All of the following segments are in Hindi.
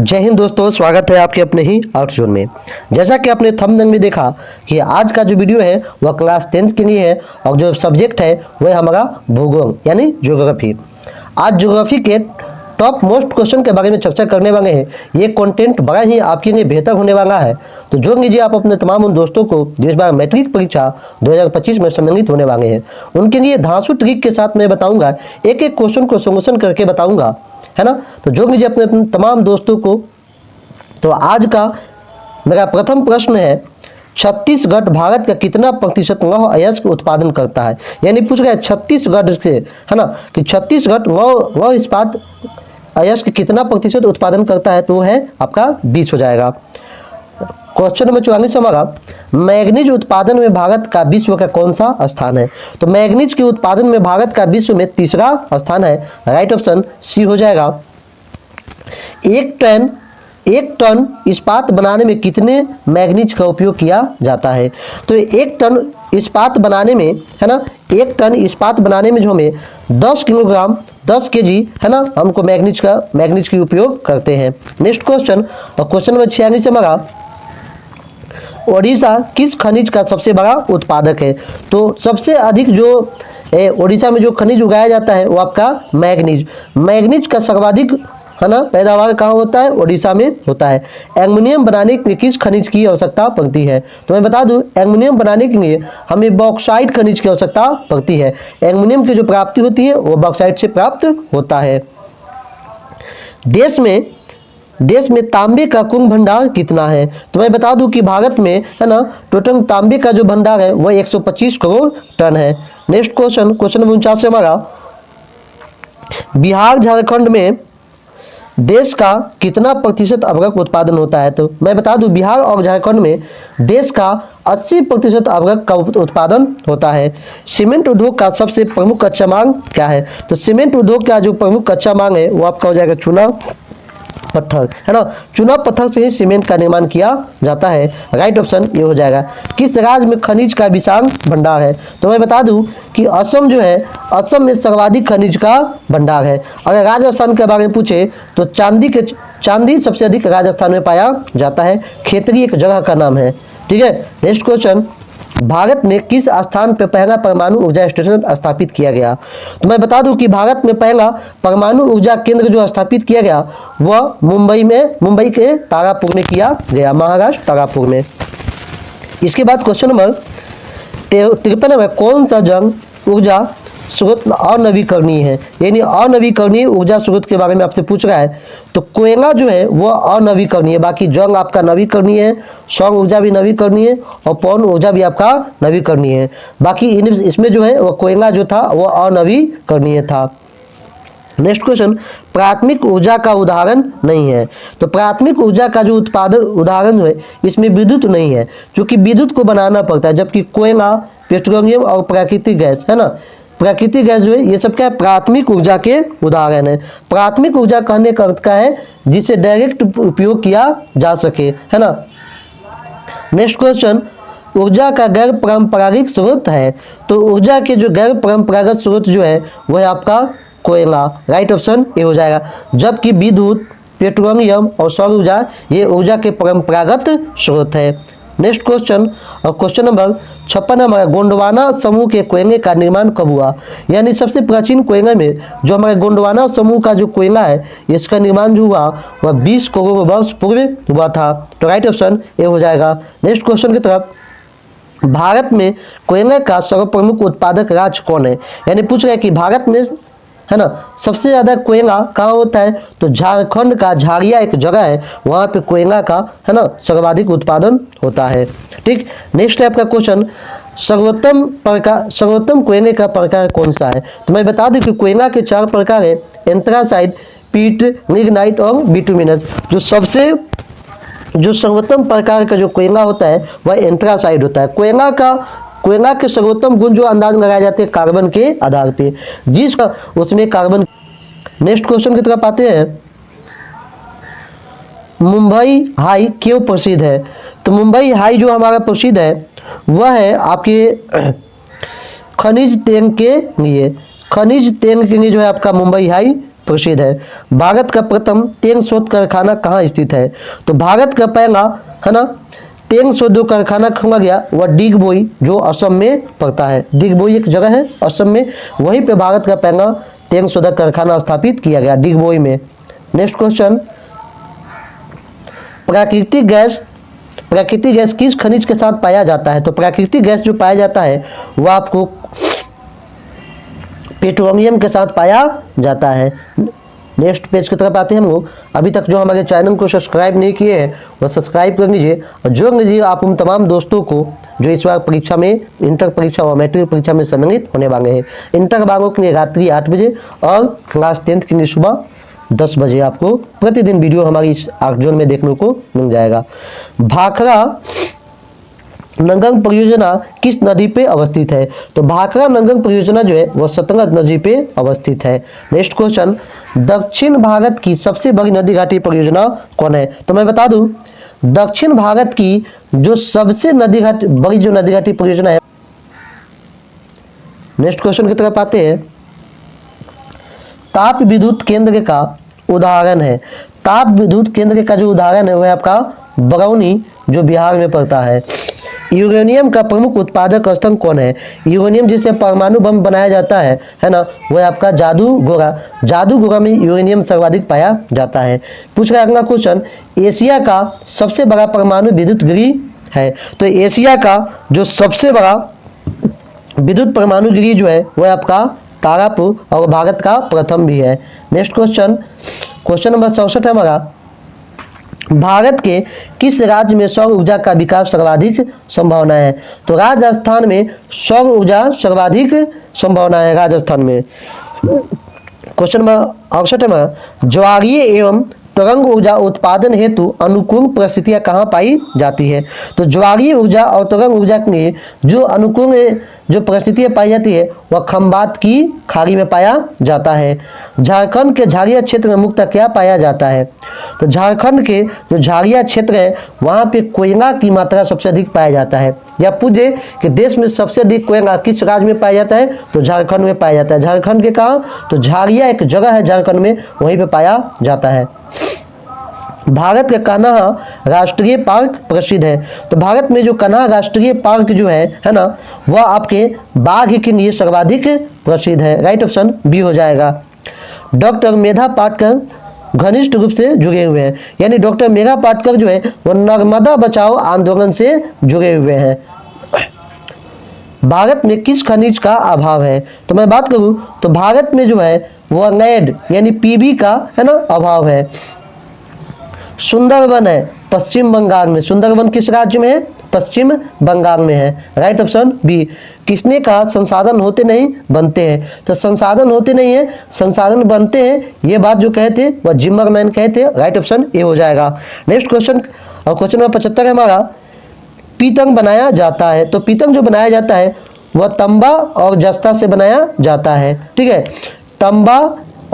जय हिंद दोस्तों, स्वागत है आपके अपने ही आउट जोन में। जैसा कि आपने थंबनेल में देखा कि आज का जो वीडियो है वह क्लास 10th के लिए है और जो सब्जेक्ट है वह हमारा भूगोल यानी ज्योग्राफी। आज ज्योग्राफी के टॉप मोस्ट क्वेश्चन के बारे में चर्चा करने वाले हैं। ये कंटेंट बड़ा ही आपके लिए बेहतर होने वाला है, तो जोड़ लीजिए आप अपने तमाम उन दोस्तों को जो इस बार मैट्रिक परीक्षा 2025 में सम्मिलित होने वाले हैं। उनके लिए धांसू ट्रिक के साथ मैं बताऊंगा, एक एक क्वेश्चन को सोल्यूशन करके बताऊंगा, है ना। तो जोड़ लीजिए अपने अपने तमाम दोस्तों को। तो आज का मेरा प्रथम प्रश्न है, छत्तीसगढ़ भारत का कितना प्रतिशत लौह अयस्क उत्पादन करता है। यानी पूछ रहा है छत्तीसगढ़ से, है ना, कि छत्तीसगढ़ लौह इस्पात अयस्क कितना प्रतिशत उत्पादन करता है, तो वो है आपका 20 हो जाएगा। क्वेश्चन नंबर 44 हमारा, मैग्नीज उत्पादन में भारत का विश्व का कौन सा स्थान है। तो मैग्नीज के उत्पादन में भारत का विश्व में तीसरा स्थान है। राइट ऑप्शन सी हो जाएगा। एक टन इस्पात बनाने में कितने मैग्नीज का उपयोग किया जाता है। तो एक टन इस्पात बनाने में, है ना, एक टन इस्पात बनाने में जो हमें 10 किलोग्राम 10 केजी, है ना, हमको मैग्नीज की उपयोग करते हैं। नेक्स्ट क्वेश्चन, और क्वेश्चन नंबर 46 हमारा, ओडिशा किस खनिज का सबसे बड़ा उत्पादक है। तो सबसे अधिक जो ओडिशा में जो खनिज उगाया जाता है वो आपका मैग्नीज का सर्वाधिक, है ना, पैदावार कहाँ होता है, ओडिशा में होता है। एल्युमिनियम बनाने के लिए किस खनिज की आवश्यकता पड़ती है। तो मैं बता दूं, एल्युमिनियम बनाने के लिए हमें बॉक्साइट खनिज की आवश्यकता पड़ती है। एल्युमिनियम की जो प्राप्ति होती है वो बॉक्साइट से प्राप्त होता है। देश में तांबे का कुल भंडार कितना है। तो मैं बता दूं कि भारत में, है ना, टोटल तांबे का जो भंडार है वह 125 करोड़ टन है। नेक्स्ट क्वेश्चन नंबर 49 हमारा, बिहार झारखंड में देश का कितना प्रतिशत अभ्रक उत्पादन होता है। तो मैं बता दूं, बिहार और झारखंड में देश का 80% अभ्रक का उत्पादन होता है। सीमेंट उद्योग का सबसे प्रमुख कच्चा माल क्या है। तो सीमेंट उद्योग का जो प्रमुख कच्चा माल है वो आपका हो जाएगा चूना पत्थर, है ना। चूना पत्थर से ही सीमेंट का निर्माण किया जाता है। राइट ऑप्शन ये हो जाएगा। किस राज्य में खनिज का विशाल भंडार है। तो मैं बता दूं कि असम जो है, असम में सर्वाधिक खनिज का भंडार है। अगर राजस्थान के बारे में पूछे तो चांदी सबसे अधिक राजस्थान में पाया जाता है। खेतरी एक जगह का नाम है, ठीक है। नेक्स्ट क्वेश्चन, भारत में किस स्थान पर पहला परमाणु ऊर्जा स्टेशन स्थापित किया गया। तो मैं बता दूं कि भारत में पहला परमाणु ऊर्जा केंद्र जो स्थापित किया गया वह मुंबई के तारापुर में किया गया, महाराष्ट्र तारापुर में। इसके बाद क्वेश्चन नंबर 53 में, कौन सा जल ऊर्जा स्रोत अनवीकरणीय है। यानी अनवीकरणीय ऊर्जा स्रोत के बारे में आपसे पूछ रहा है। तो कोयला जो है वो अनवीकरणीय है, बाकी जल आपका नवीकरणीय है, सौर ऊर्जा भी नवीकरणीय है और पवन ऊर्जा भी आपका नवीकरणीय है। बाकी इसमें जो है वो कोयला जो था वो अनवीकरणीय था। नेक्स्ट क्वेश्चन, प्राथमिक ऊर्जा का उदाहरण नहीं है। तो प्राथमिक ऊर्जा का जो उदाहरण है इसमें विद्युत नहीं है, क्योंकि विद्युत को बनाना पड़ता है, जबकि कोयला, पेट्रोलियम और प्राकृतिक गैस, है ना, प्राकृतिक गैस जो है ये सब क्या है, प्राथमिक ऊर्जा के उदाहरण है। प्राथमिक ऊर्जा कहने का अर्थ क्या है, जिसे डायरेक्ट उपयोग किया जा सके, है ना। नेक्स्ट क्वेश्चन, ऊर्जा का गैर पारंपरिक स्रोत है। तो ऊर्जा के जो गैर परंपरागत स्रोत जो है वह आपका कोयला, राइट ऑप्शन ये हो जाएगा। जबकि विद्युत, पेट्रोलियम और सौर ऊर्जा ये ऊर्जा के परंपरागत स्रोत है। नेक्स्ट क्वेश्चन, और क्वेश्चन नंबर 56 हमारा, गोंडवाना समूह के कोयले का निर्माण कब हुआ। यानी सबसे प्राचीन कोयले में जो हमारे गोंडवाना समूह का जो कोयला है इसका निर्माण जो हुआ वह 20 करोड़ वर्ष पूर्व हुआ था। तो राइट ऑप्शन ये हो जाएगा। नेक्स्ट क्वेश्चन की तरफ, भारत में कोयले का सर्वप्रमुख उत्पादक राज्य कौन है। यानी पूछ रहे हैं कि भारत में, है ना, सबसे ज़्यादा कोयला कहाँ होता है। तो झारखंड का झारिया एक जगह है, वहाँ पे कोयला का, है ना, सर्वाधिक उत्पादन होता है। ठीक। नेक्स्ट है आपका क्वेश्चन, सर्वोत्तम कोयले का प्रकार कौन सा है। तो मैं बता दूं कि कोयला के 4 प्रकार है, एंथ्रासाइट, पीट, लिग्नाइट और बिटुमिनस। जो सर्वोत्तम प्रकार का जो कोयला होता है वह एंथ्रासाइट होता है। कोयला के सर्वोत्तम गुण जो अंदाज लगाए जाते हैं कार्बन के आधार पे, जिसका उसमें कार्बन। नेक्स्ट क्वेश्चन की तरफ आते हैं, मुंबई हाई क्यों प्रसिद्ध है। तो मुंबई हाई जो हमारा प्रसिद्ध है वह है आपके खनिज तेल के लिए जो है आपका मुंबई हाई प्रसिद्ध है। भारत का प्रथम तेल शोध कारखाना कहाँ स्थित है? तो भारत का पहला, है ना, तेल शोध कारखाना खोला गया वह डिगबोई, जो असम में पड़ता है। डिगबोई एक जगह है असम में, वहीं पे भारत का पहला तेल शोधक कारखाना स्थापित किया गया, डिगबोई में। नेक्स्ट क्वेश्चन, प्राकृतिक गैस किस खनिज के साथ पाया जाता है? तो प्राकृतिक गैस जो पाया जाता है वह आपको पेट्रोलियम के साथ पाया जाता है। नेक्स्ट पेज की तरफ आते हैं हम लोग। अभी तक जो हमारे चैनल को सब्सक्राइब नहीं किए हैं वह सब्सक्राइब कर लीजिए और जोड़ लीजिए आप उन तमाम दोस्तों को जो इस बार परीक्षा में, इंटर परीक्षा और मैट्रिक परीक्षा में सम्मिलित होने वाले हैं। इंटर वालों के लिए रात्रि 8 बजे और क्लास 10th के लिए सुबह 10 बजे आपको प्रतिदिन वीडियो हमारी इस आर्कजोन में देखने को मिल जाएगा। भाखड़ा नंगंग परियोजना किस नदी पे अवस्थित है? तो भाखड़ा नंगंग परियोजना जो है वह सतलज नदी पे अवस्थित है। नेक्स्ट क्वेश्चन, दक्षिण भारत की सबसे बड़ी नदी घाटी परियोजना कौन है? तो मैं बता दूं, दक्षिण भारत की जो सबसे बड़ी जो नदी घाटी परियोजना है। नेक्स्ट क्वेश्चन की तरफ आते हैं। ताप विद्युत केंद्र का उदाहरण है। ताप विद्युत केंद्र का जो उदाहरण है वह आपका बरौनी, जो बिहार में पड़ता है। यूरेनियम का प्रमुख उत्पादक स्थल कौन है? यूरेनियम जिससे परमाणु बम बनाया जाता है ना, वह आपका जादूगोरा में यूरेनियम सर्वाधिक पाया जाता है। पूछ रहा है अगला क्वेश्चन, एशिया का सबसे बड़ा परमाणु विद्युत गृह है। तो एशिया का जो सबसे बड़ा विद्युत परमाणु गृह जो है वह आपका तारापुर और भारत का प्रथम भी है। नेक्स्ट क्वेश्चन, क्वेश्चन नंबर 67 है हमारा, भारत के किस राज्य में सौर ऊर्जा का विकास सर्वाधिक संभावना है? तो राजस्थान में सौर ऊर्जा सर्वाधिक संभावना है, राजस्थान में। क्वेश्चन नंबर 68 में, ज्वारीय एवं तरंग ऊर्जा उत्पादन हेतु अनुकूल परिस्थितियां कहाँ पाई जाती है? तो ज्वारीय ऊर्जा और तरंग ऊर्जा के लिए जो अनुकूल जो परिस्थितियां पाई जाती है वह खंबात की खाड़ी में पाया जाता है। झारखंड के झाड़िया क्षेत्र में मुख्यतः क्या पाया जाता है? तो झारखंड के जो झाड़िया क्षेत्र है वहाँ पे कोयला की मात्रा सबसे अधिक पाया जाता है। या पूछे कि देश में सबसे अधिक कोयला किस राज्य में पाया जाता है? तो झारखंड में पाया जाता है। झारखंड के कहाँ? तो झाड़िया एक जगह है झारखंड में, वहीं पे पाया जाता है। भारत का कान्हा राष्ट्रीय पार्क प्रसिद्ध है। तो भारत में जो कान्हा राष्ट्रीय पार्क जो है ना, वह आपके बाघ के लिए सर्वाधिक प्रसिद्ध है। राइट ऑप्शन बी हो जाएगा। डॉक्टर मेधा पाटकर घनिष्ठ रूप से जुड़े हुए हैं, यानी डॉक्टर मेधा पाटकर जो है वह नर्मदा बचाओ आंदोलन से जुड़े हुए हैं। भारत में किस खनिज का अभाव है? तो मैं बात करूं तो भारत में जो है वह लेड यानी पीबी का, है ना, अभाव है। सुंदरवन है पश्चिम बंगाल में। सुंदरवन किस राज्य में है? पश्चिम बंगाल में है। Right option B. किसने कहा संसाधन होते नहीं बनते हैं? तो संसाधन होते नहीं है, संसाधन बनते हैं, ये बात जो कहे थे वह जिम्मरमैन कहे थे। राइट ऑप्शन ए हो जाएगा। नेक्स्ट क्वेश्चन, और क्वेश्चन नंबर 75 है हमारा, पीतंग बनाया जाता है। तो पीतंग जो बनाया जाता है वह तंबा और जस्ता से बनाया जाता है। ठीक है, तंबा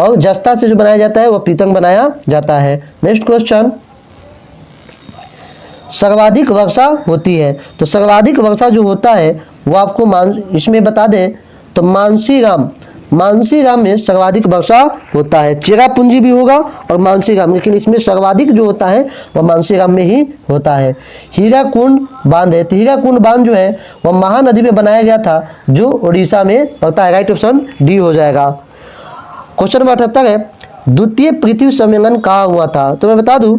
और जस्ता से जो बनाया जाता है वह पीतंग बनाया जाता है। नेक्स्ट क्वेश्चन, सर्वाधिक वर्षा होती है। तो सर्वाधिक वर्षा जो होता है वो आपको इसमें बता दें तो मानसीराम में सर्वाधिक वर्षा होता है। चेरापूंजी भी होगा और मानसीराम, लेकिन इसमें सर्वाधिक जो होता है वह मानसीराम में ही होता है। हीराकुंड बांध है। तो हीराकुंड बांध जो है वह महानदी में बनाया गया था जो उड़ीसा में होता है। राइट ऑप्शन डी हो जाएगा। क्वेश्चन नंबर 78 है, द्वितीय पृथ्वी सम्मेलन कहाँ हुआ था? तो मैं बता दूं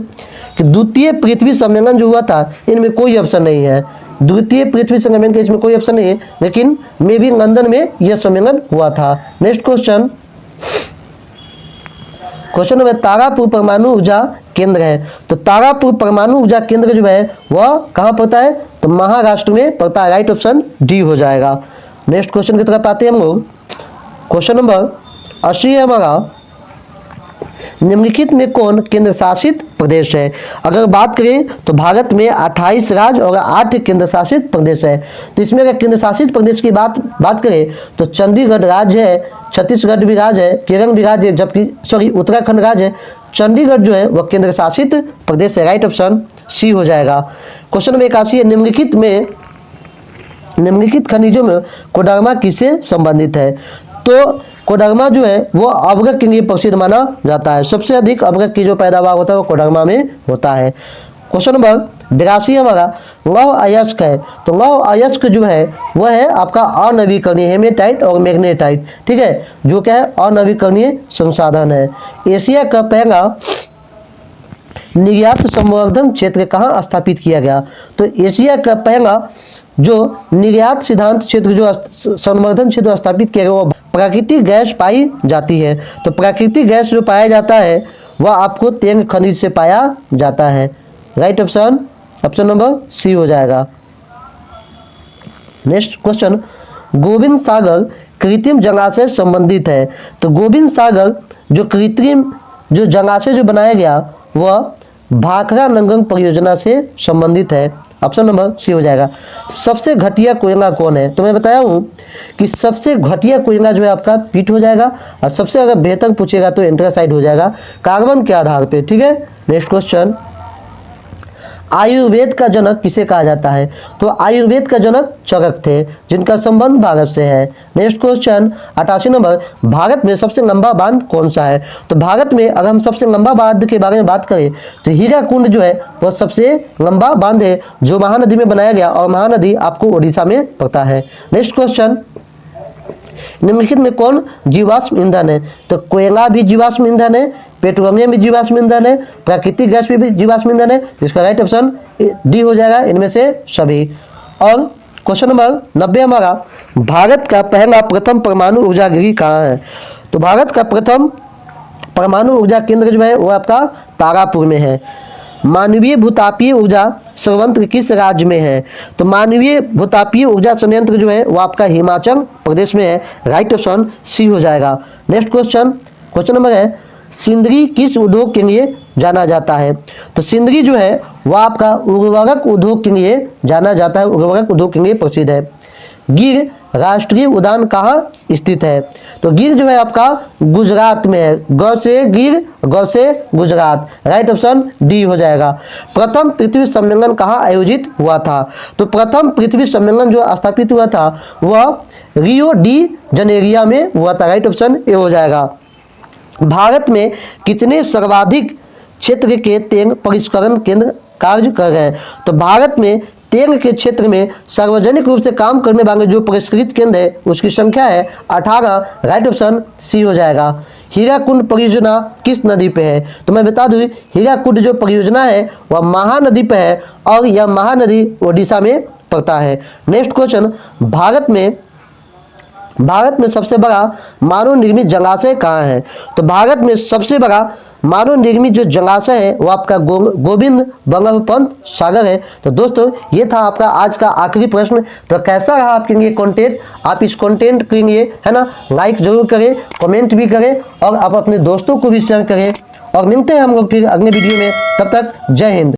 कि द्वितीय पृथ्वी सम्मेलन जो हुआ था इनमें कोई ऑप्शन नहीं है। द्वितीय पृथ्वी सम्मेलन के इसमें कोई ऑप्शन नहीं है, लेकिन मे भी लंदन में यह सम्मेलन हुआ था। Next question, question number, Tarapur परमाणु ऊर्जा केंद्र है। तो तारापुर परमाणु ऊर्जा केंद्र जो है वह कहाँ पड़ता है? तो महाराष्ट्र में पड़ता है। राइट ऑप्शन डी हो जाएगा। नेक्स्ट क्वेश्चन की तरफ आते हैं हम लोग। क्वेश्चन नंबर 80 है हमारा, निम्नलिखित में कौन केंद्र शासित प्रदेश है? अगर बात करें तो भारत में 28 राज्य और 8 केंद्र शासित प्रदेश है। तो इसमें अगर केंद्र शासित प्रदेश की बात करें तो चंडीगढ़ राज्य है, छत्तीसगढ़ भी राज्य है, केरल भी राज्य है, जबकि उत्तराखंड राज्य है। चंडीगढ़ जो है वह केंद्र शासित प्रदेश है। राइट ऑप्शन सी हो जाएगा। क्वेश्चन नंबर 81 है, निम्नलिखित खनिजों में कोडरमा किससे संबंधित है? तो कोडरमा जो है वो अवगत के लिए प्रसिद्ध माना जाता है। सबसे अधिक अवगत की जो पैदावार होता है वो कोडरमा में होता है। क्वेश्चन नंबर 82 हमारा लौह अयस्क है। तो लौह अयस्क जो है वह है आपका अनवीकरणीय हेमेटाइट और मैग्नेटाइट, ठीक है, जो क्या है अनवीकरणीय संसाधन है। एशिया का पहला निर्यात संवर्धन क्षेत्र कहाँ स्थापित किया गया? तो एशिया का पहला जो निर्यात सिद्धांत क्षेत्र जो संवर्धन क्षेत्र स्थापित किया गया वो प्राकृतिक गैस पाई जाती है। तो प्राकृतिक गैस जो पाया जाता है वह आपको तेल खनिज से पाया जाता है। राइट ऑप्शन नंबर सी हो जाएगा। नेक्स्ट क्वेश्चन, गोविंद सागर कृत्रिम जलाशय संबंधित है। तो गोविंद सागर जो कृत्रिम जो जलाशय जो बनाया गया वह भाखड़ा नंगंग परियोजना से संबंधित है। ऑप्शन नंबर सी हो जाएगा। सबसे घटिया कोयला कौन है? तो मैं बताया हूँ कि सबसे घटिया कोयला जो है आपका पीट हो जाएगा, और सबसे अगर बेहतर पूछेगा तो एंथ्रासाइट हो जाएगा कार्बन के आधार पे, ठीक है। नेक्स्ट क्वेश्चन, आयुर्वेद का जनक किसे कहा जाता है? तो आयुर्वेद का जनक चरक थे, जिनका संबंध भारत से है। नेक्स्ट क्वेश्चन 88 नंबर, भारत में सबसे लंबा बांध कौन सा है? तो भारत में अगर हम सबसे लंबा बांध के बारे में बात करें तो हीराकुंड जो है वह सबसे लंबा बांध है जो महानदी में बनाया गया, और महानदी आपको उड़ीसा में पड़ता है। नेक्स्ट क्वेश्चन, निम्नलिखित में कौन जीवाश्म ईंधन है? तो कोयला भी जीवाश्म ईंधन है, पेट्रोलियम भी जीवाश्म ईंधन है, प्राकृतिक गैस भी जीवाश्म ईंधन है। इसका राइट ऑप्शन डी हो जाएगा इनमें से सभी। और क्वेश्चन नंबर 90 हमारा, भारत का पहला प्रथम परमाणु ऊर्जा गृह कहाँ है? तो भारत का प्रथम परमाणु ऊर्जा केंद्र जो है वो आपका तारापुर में है। मानवीय भूतापीय ऊर्जा संयंत्र किस राज्य में है? तो मानवीय भूतापीय ऊर्जा संयंत्र जो है वो आपका हिमाचल प्रदेश में है। राइट ऑप्शन सी हो जाएगा। नेक्स्ट क्वेश्चन नंबर है, सिंदरी किस उद्योग के लिए जाना जाता है? तो सिंदरी जो है वह आपका उर्वरक उद्योग के लिए जाना जाता है, उर्वरक उद्योग के लिए प्रसिद्ध है। गिर राष्ट्रीय उद्यान कहाँ स्थित है? तो गिर जो है आपका गुजरात में है। ग से गिर, ग से गुजरात। राइट ऑप्शन डी हो जाएगा। प्रथम पृथ्वी सम्मेलन कहाँ आयोजित हुआ था? तो प्रथम पृथ्वी सम्मेलन जो स्थापित हुआ था वह रियो डी जनेरिया में हुआ था। राइट ऑप्शन ए हो जाएगा। भारत में कितने सर्वाधिक क्षेत्र के तेल परिष्करण केंद्र कार्य कर रहे हैं? तो भारत में तेल के क्षेत्र में सार्वजनिक रूप से काम करने वाले जो परिष्कृत केंद्र है उसकी संख्या है 18। राइट ऑप्शन सी हो जाएगा। हीराकुंड परियोजना किस नदी पे है? तो मैं बता दूं हीराकुंड जो परियोजना है वह महानदी पे है, और यह महानदी ओडिशा में पड़ता है। नेक्स्ट क्वेश्चन, भारत में सबसे बड़ा मानव निर्मित जलाशय कहाँ है? तो भारत में सबसे बड़ा मानव निर्मित जो जलाशय है वो आपका गोविंद बल्लभ पंत सागर है। तो दोस्तों ये था आपका आज का आखिरी प्रश्न। तो कैसा रहा आपके लिए कंटेंट? आप इस कंटेंट के लिए है ना लाइक जरूर करें, कमेंट भी करें, और आप अपने दोस्तों को भी शेयर करें। और मिलते हैं हम लोग फिर अगले वीडियो में। तब तक जय हिंद।